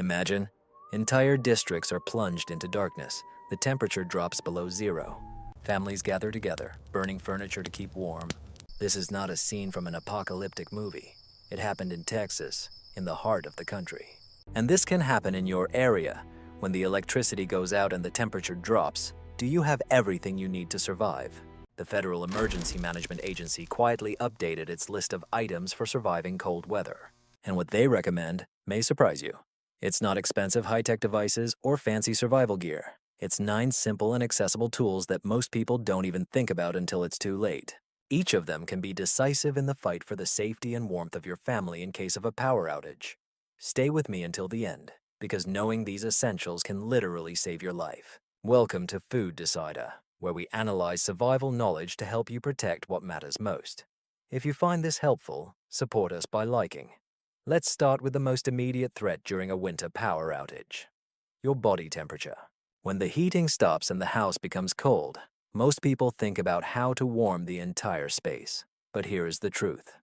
Imagine, entire districts are plunged into darkness. The temperature drops below zero. Families gather together, burning furniture to keep warm. This is not a scene from an apocalyptic movie. It happened in Texas, in the heart of the country. And this can happen in your area. When the electricity goes out and the temperature drops, do you have everything you need to survive? The Federal Emergency Management Agency quietly updated its list of items for surviving cold weather. And what they recommend may surprise you. It's not expensive high-tech devices or fancy survival gear. It's 9 simple and accessible tools that most people don't even think about until it's too late. Each of them can be decisive in the fight for the safety and warmth of your family in case of a power outage. Stay with me until the end, because knowing these essentials can literally save your life. Welcome to Food Decider, where we analyze survival knowledge to help you protect what matters most. If you find this helpful, support us by liking. Let's start with the most immediate threat during a winter power outage: your body temperature. When the heating stops and the house becomes cold, most people think about how to warm the entire space. But here is the truth.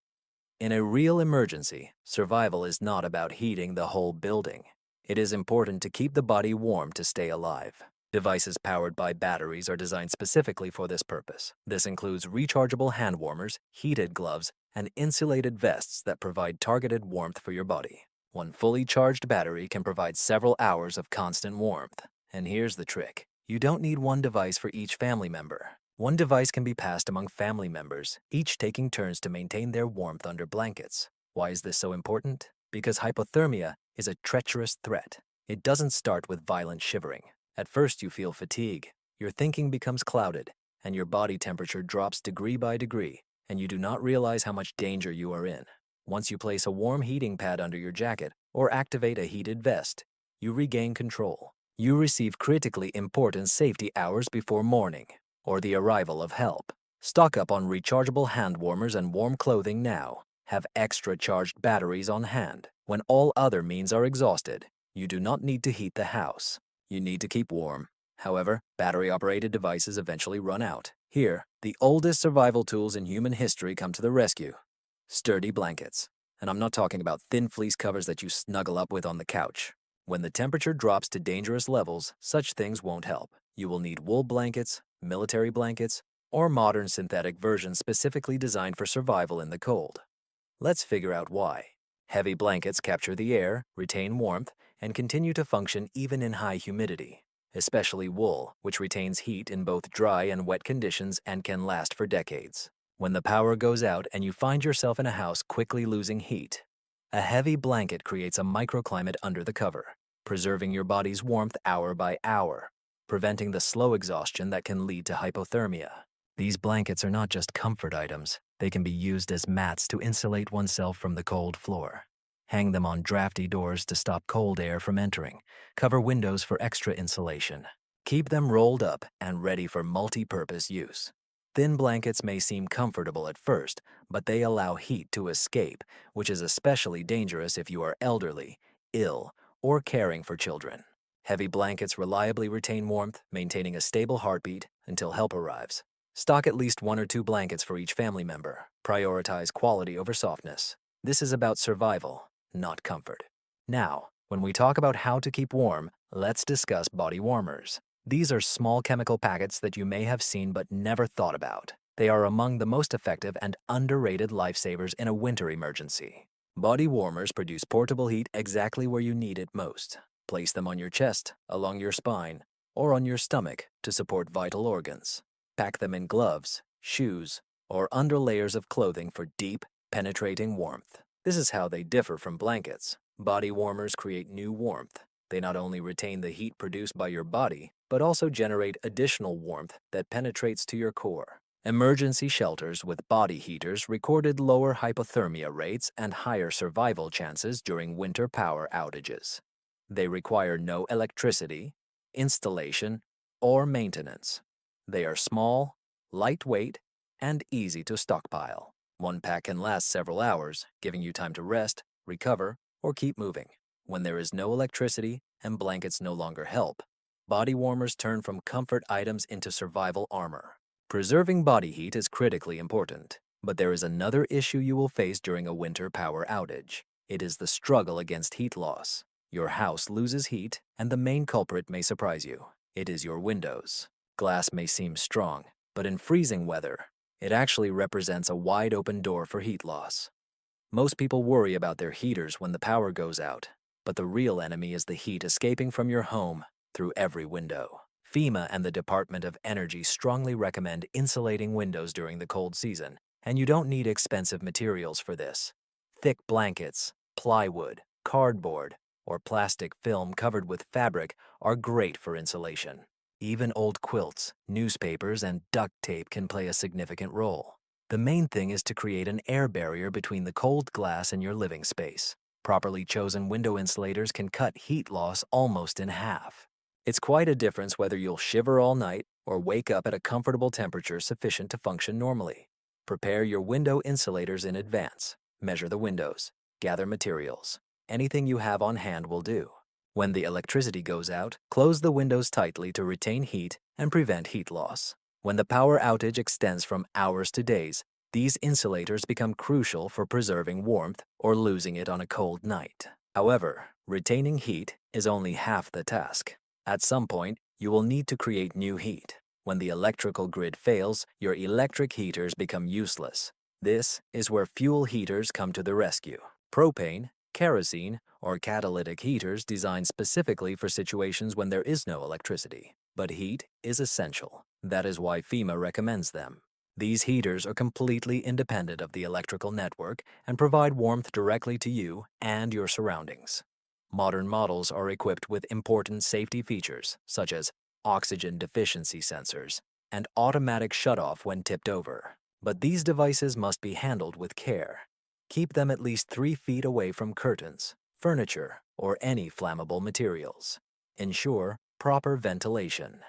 In a real emergency, survival is not about heating the whole building. It is important to keep the body warm to stay alive. Devices powered by batteries are designed specifically for this purpose. This includes rechargeable hand warmers, heated gloves, and insulated vests that provide targeted warmth for your body. One fully charged battery can provide several hours of constant warmth. And here's the trick. You don't need one device for each family member. One device can be passed among family members, each taking turns to maintain their warmth under blankets. Why is this so important? Because hypothermia is a treacherous threat. It doesn't start with violent shivering. At first you feel fatigue, your thinking becomes clouded, and your body temperature drops degree by degree, and you do not realize how much danger you are in. Once you place a warm heating pad under your jacket or activate a heated vest, you regain control. You receive critically important safety hours before morning or the arrival of help. Stock up on rechargeable hand warmers and warm clothing now. Have extra charged batteries on hand. When all other means are exhausted, you do not need to heat the house. You need to keep warm. However, battery-operated devices eventually run out. Here, the oldest survival tools in human history come to the rescue: sturdy blankets. And I'm not talking about thin fleece covers that you snuggle up with on the couch. When the temperature drops to dangerous levels, such things won't help. You will need wool blankets, military blankets, or modern synthetic versions specifically designed for survival in the cold. Let's figure out why. Heavy blankets capture the air, retain warmth, and continue to function even in high humidity, especially wool, which retains heat in both dry and wet conditions and can last for decades. When the power goes out and you find yourself in a house quickly losing heat, a heavy blanket creates a microclimate under the cover, preserving your body's warmth hour by hour, preventing the slow exhaustion that can lead to hypothermia. These blankets are not just comfort items. They can be used as mats to insulate oneself from the cold floor. Hang them on drafty doors to stop cold air from entering. Cover windows for extra insulation. Keep them rolled up and ready for multi-purpose use. Thin blankets may seem comfortable at first, but they allow heat to escape, which is especially dangerous if you are elderly, ill, or caring for children. Heavy blankets reliably retain warmth, maintaining a stable heartbeat until help arrives. Stock at least 1 or 2 blankets for each family member. Prioritize quality over softness. This is about survival, not comfort. Now, when we talk about how to keep warm, let's discuss body warmers. These are small chemical packets that you may have seen but never thought about. They are among the most effective and underrated lifesavers in a winter emergency. Body warmers produce portable heat exactly where you need it most. Place them on your chest, along your spine, or on your stomach to support vital organs. Pack them in gloves, shoes, or under layers of clothing for deep, penetrating warmth. This is how they differ from blankets. Body warmers create new warmth. They not only retain the heat produced by your body, but also generate additional warmth that penetrates to your core. Emergency shelters with body heaters recorded lower hypothermia rates and higher survival chances during winter power outages. They require no electricity, installation, or maintenance. They are small, lightweight, and easy to stockpile. One pack can last several hours, giving you time to rest, recover, or keep moving. When there is no electricity and blankets no longer help, body warmers turn from comfort items into survival armor. Preserving body heat is critically important, but there is another issue you will face during a winter power outage. It is the struggle against heat loss. Your house loses heat, and the main culprit may surprise you. It is your windows. Glass may seem strong, but in freezing weather, it actually represents a wide open door for heat loss. Most people worry about their heaters when the power goes out, but the real enemy is the heat escaping from your home through every window. FEMA and the Department of Energy strongly recommend insulating windows during the cold season, and you don't need expensive materials for this. Thick blankets, plywood, cardboard, or plastic film covered with fabric are great for insulation. Even old quilts, newspapers, and duct tape can play a significant role. The main thing is to create an air barrier between the cold glass and your living space. Properly chosen window insulators can cut heat loss almost in half. It's quite a difference whether you'll shiver all night or wake up at a comfortable temperature sufficient to function normally. Prepare your window insulators in advance. Measure the windows. Gather materials. Anything you have on hand will do. When the electricity goes out, close the windows tightly to retain heat and prevent heat loss. When the power outage extends from hours to days, these insulators become crucial for preserving warmth or losing it on a cold night. However, retaining heat is only half the task. At some point, you will need to create new heat. When the electrical grid fails, your electric heaters become useless. This is where fuel heaters come to the rescue. Propane, kerosene, or catalytic heaters designed specifically for situations when there is no electricity. But heat is essential. That is why FEMA recommends them. These heaters are completely independent of the electrical network and provide warmth directly to you and your surroundings. Modern models are equipped with important safety features, such as oxygen deficiency sensors and automatic shutoff when tipped over. But these devices must be handled with care. Keep them at least 3 feet away from curtains, furniture, or any flammable materials. Ensure proper ventilation.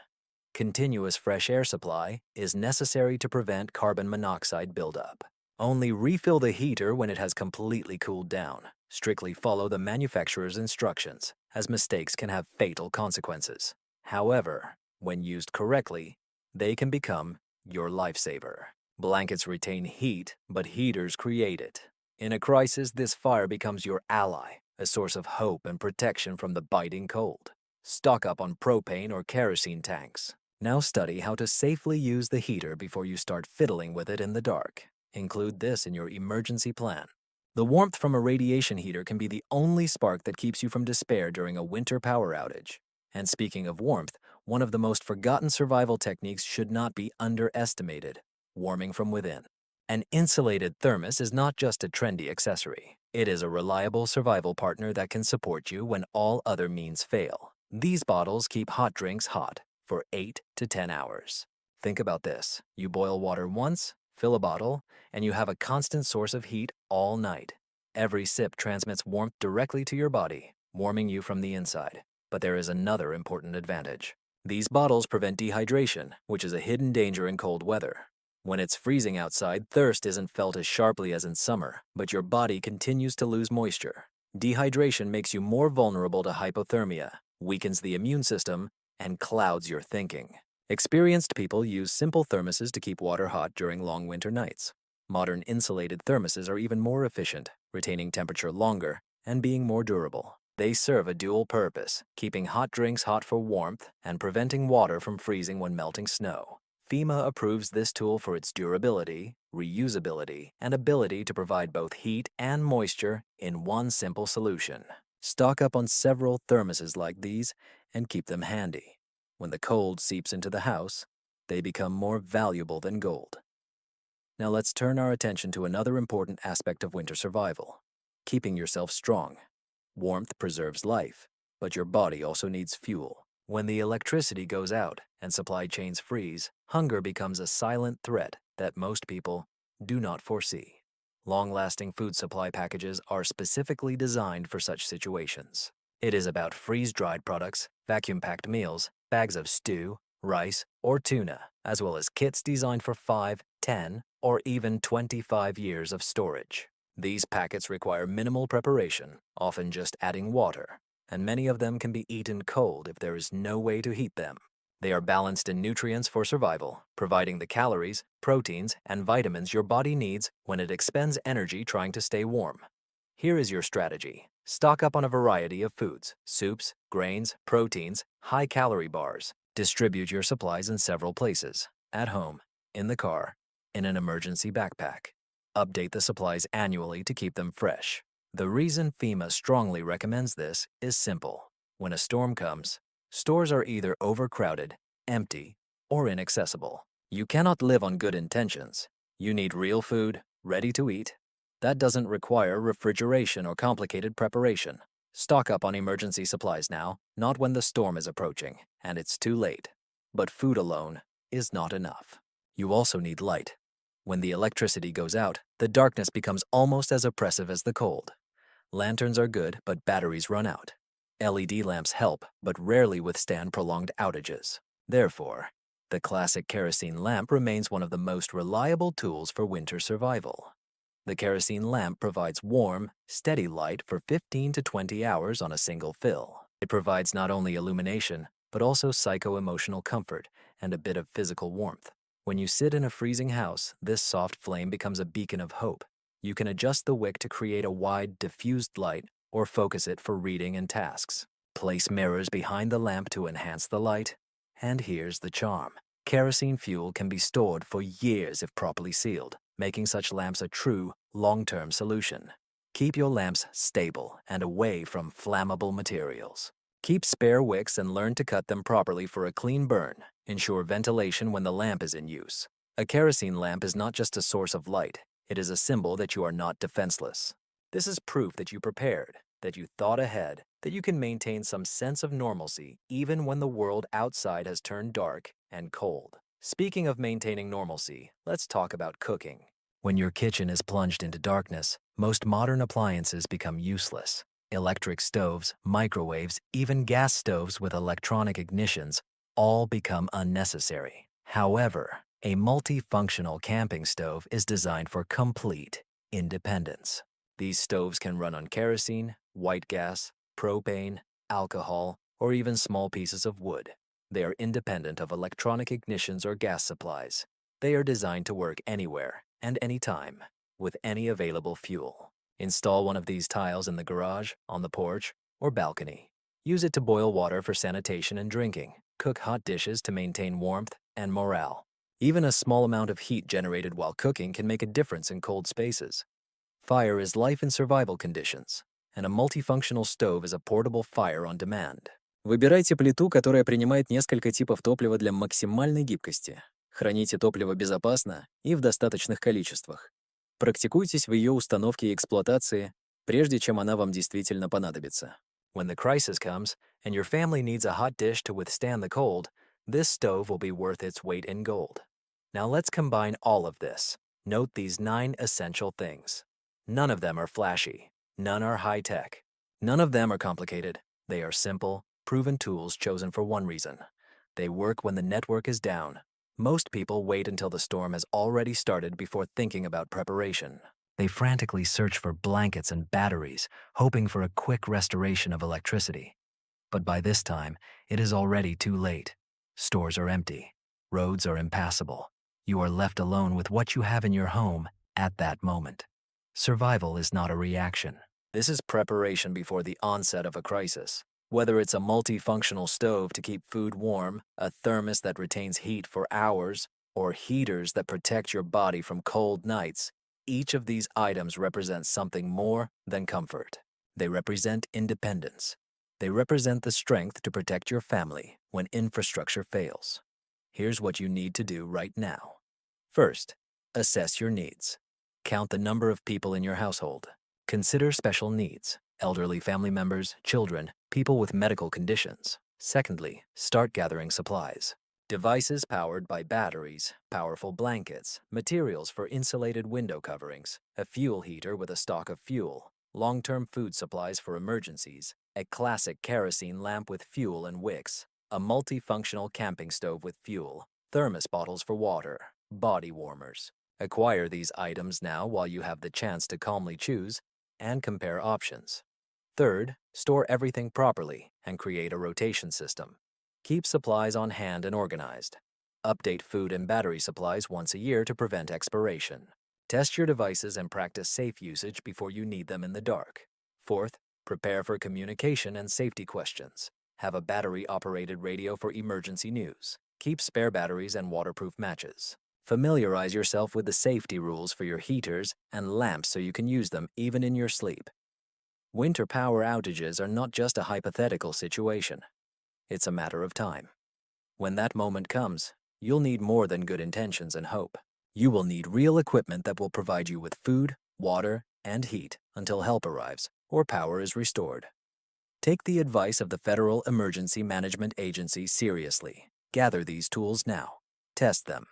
Continuous fresh air supply is necessary to prevent carbon monoxide buildup. Only refill the heater when it has completely cooled down. Strictly follow the manufacturer's instructions, as mistakes can have fatal consequences. However, when used correctly, they can become your lifesaver. Blankets retain heat, but heaters create it. In a crisis, this fire becomes your ally, a source of hope and protection from the biting cold. Stock up on propane or kerosene tanks. Now study how to safely use the heater before you start fiddling with it in the dark. Include this in your emergency plan. The warmth from a radiation heater can be the only spark that keeps you from despair during a winter power outage. And speaking of warmth, one of the most forgotten survival techniques should not be underestimated: warming from within. An insulated thermos is not just a trendy accessory. It is a reliable survival partner that can support you when all other means fail. These bottles keep hot drinks hot for 8 to 10 hours. Think about this. You boil water once, fill a bottle, and you have a constant source of heat all night. Every sip transmits warmth directly to your body, warming you from the inside. But there is another important advantage. These bottles prevent dehydration, which is a hidden danger in cold weather. When it's freezing outside, thirst isn't felt as sharply as in summer, but your body continues to lose moisture. Dehydration makes you more vulnerable to hypothermia, weakens the immune system, and clouds your thinking. Experienced people use simple thermoses to keep water hot during long winter nights. Modern insulated thermoses are even more efficient, retaining temperature longer and being more durable. They serve a dual purpose, keeping hot drinks hot for warmth and preventing water from freezing when melting snow. FEMA approves this tool for its durability, reusability, and ability to provide both heat and moisture in one simple solution. Stock up on several thermoses like these and keep them handy. When the cold seeps into the house, they become more valuable than gold. Now let's turn our attention to another important aspect of winter survival: keeping yourself strong. Warmth preserves life, but your body also needs fuel. When the electricity goes out and supply chains freeze, hunger becomes a silent threat that most people do not foresee. Long-lasting food supply packages are specifically designed for such situations. It is about freeze-dried products, vacuum-packed meals, bags of stew, rice, or tuna, as well as kits designed for 5, 10, or even 25 years of storage. These packets require minimal preparation, often just adding water, and many of them can be eaten cold if there is no way to heat them. They are balanced in nutrients for survival, providing the calories, proteins, and vitamins your body needs when it expends energy trying to stay warm. Here is your strategy. Stock up on a variety of foods, soups, grains, proteins, high-calorie bars. Distribute your supplies in several places, at home, in the car, in an emergency backpack. Update the supplies annually to keep them fresh. The reason FEMA strongly recommends this is simple. When a storm comes, stores are either overcrowded, empty, or inaccessible. You cannot live on good intentions. You need real food, ready to eat. That doesn't require refrigeration or complicated preparation. Stock up on emergency supplies now, not when the storm is approaching and it's too late. But food alone is not enough. You also need light. When the electricity goes out, the darkness becomes almost as oppressive as the cold. Lanterns are good, but batteries run out. LED lamps help, but rarely withstand prolonged outages. Therefore, the classic kerosene lamp remains one of the most reliable tools for winter survival. The kerosene lamp provides warm, steady light for 15 to 20 hours on a single fill. It provides not only illumination, but also psycho-emotional comfort and a bit of physical warmth. When you sit in a freezing house, this soft flame becomes a beacon of hope. You can adjust the wick to create a wide, diffused light or focus it for reading and tasks. Place mirrors behind the lamp to enhance the light. And here's the charm. Kerosene fuel can be stored for years if properly sealed, making such lamps a true, long-term solution. Keep your lamps stable and away from flammable materials. Keep spare wicks and learn to cut them properly for a clean burn. Ensure ventilation when the lamp is in use. A kerosene lamp is not just a source of light. It is a symbol that you are not defenseless. This is proof that you prepared, that you thought ahead, that you can maintain some sense of normalcy even when the world outside has turned dark and cold. Speaking of maintaining normalcy, let's talk about cooking. When your kitchen is plunged into darkness, most modern appliances become useless. Electric stoves, microwaves, even gas stoves with electronic ignitions all become unnecessary. However, a multifunctional camping stove is designed for complete independence. These stoves can run on kerosene, white gas, propane, alcohol, or even small pieces of wood. They are independent of electronic ignitions or gas supplies. They are designed to work anywhere and anytime, with any available fuel. Install one of these tiles in the garage, on the porch, or balcony. Use it to boil water for sanitation and drinking. Cook hot dishes to maintain warmth and morale. Even a small amount of heat generated while cooking can make a difference in cold spaces. Fire is life in survival conditions, and a multifunctional stove is a portable fire on demand. Выбирайте плиту, которая принимает несколько типов топлива для максимальной гибкости. Храните топливо безопасно и в достаточных количествах. Практикуйтесь в ее установке и эксплуатации, прежде чем она вам действительно понадобится. When the crisis comes and your family needs a hot dish to withstand the cold, this stove will be worth its weight in gold. Now let's combine all of this. Note these 9 essential things. None of them are flashy. None are high-tech. None of them are complicated. They are simple, proven tools chosen for one reason. They work when the network is down. Most people wait until the storm has already started before thinking about preparation. They frantically search for blankets and batteries, hoping for a quick restoration of electricity. But by this time, it is already too late. Stores are empty. Roads are impassable. You are left alone with what you have in your home at that moment. Survival is not a reaction. This is preparation before the onset of a crisis. Whether it's a multifunctional stove to keep food warm, a thermos that retains heat for hours, or heaters that protect your body from cold nights, each of these items represents something more than comfort. They represent independence. They represent the strength to protect your family when infrastructure fails. Here's what you need to do right now. First, assess your needs. Count the number of people in your household. Consider special needs, elderly family members, children, people with medical conditions. Secondly, start gathering supplies. Devices powered by batteries, powerful blankets, materials for insulated window coverings, a fuel heater with a stock of fuel, long-term food supplies for emergencies, a classic kerosene lamp with fuel and wicks, a multifunctional camping stove with fuel, thermos bottles for water, body warmers. Acquire these items now while you have the chance to calmly choose and compare options. Third, store everything properly and create a rotation system. Keep supplies on hand and organized. Update food and battery supplies once a year to prevent expiration. Test your devices and practice safe usage before you need them in the dark. Fourth, prepare for communication and safety questions. Have a battery-operated radio for emergency news. Keep spare batteries and waterproof matches. Familiarize yourself with the safety rules for your heaters and lamps so you can use them even in your sleep. Winter power outages are not just a hypothetical situation. It's a matter of time. When that moment comes, you'll need more than good intentions and hope. You will need real equipment that will provide you with food, water, and heat until help arrives or power is restored. Take the advice of the Federal Emergency Management Agency seriously. Gather these tools now. Test them.